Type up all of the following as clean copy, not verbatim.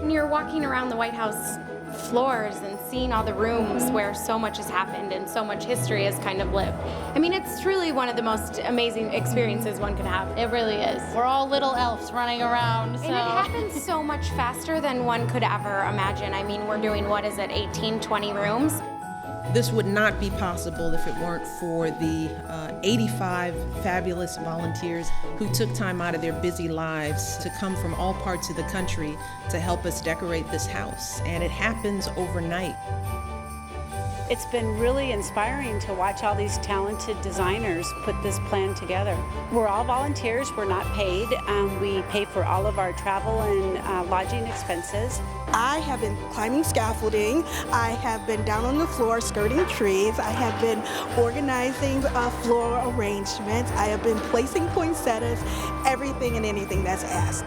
And you're walking around the White House floors and seeing all the rooms where so much has happened and so much history has kind of lived. I mean, it's truly one of the most amazing experiences one could have. It really is. We're all little elves running around. And it happens so much faster than one could ever imagine. I mean, we're doing, 18, 20 rooms? This would not be possible if it weren't for the 85 fabulous volunteers who took time out of their busy lives to come from all parts of the country to help us decorate this house. And it happens overnight. It's been really inspiring to watch all these talented designers put this plan together. We're all volunteers, we're not paid. We pay for all of our travel and lodging expenses. I have been climbing scaffolding, I have been down on the floor skirting trees, I have been organizing floor arrangements, I have been placing poinsettias, everything and anything that's asked.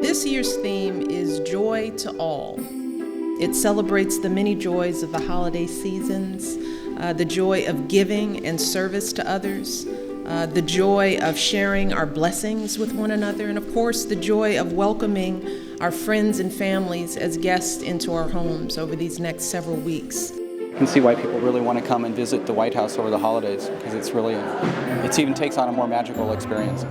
This year's theme is Joy to All. It celebrates the many joys of the holiday seasons, the joy of giving and service to others, the joy of sharing our blessings with one another, and of course the joy of welcoming our friends and families as guests into our homes over these next several weeks. You can see why people really want to come and visit the White House over the holidays, because it even takes on a more magical experience.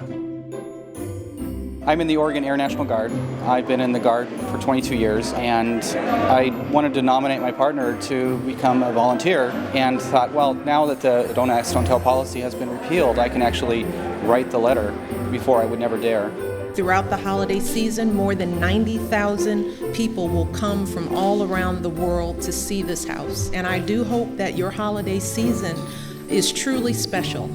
I'm in the Oregon Air National Guard. I've been in the Guard for 22 years, and I wanted to nominate my partner to become a volunteer, and thought, well, now that the Don't Ask, Don't Tell policy has been repealed, I can actually write the letter. Before I would never dare. Throughout the holiday season, more than 90,000 people will come from all around the world to see this house, and I do hope that your holiday season is truly special.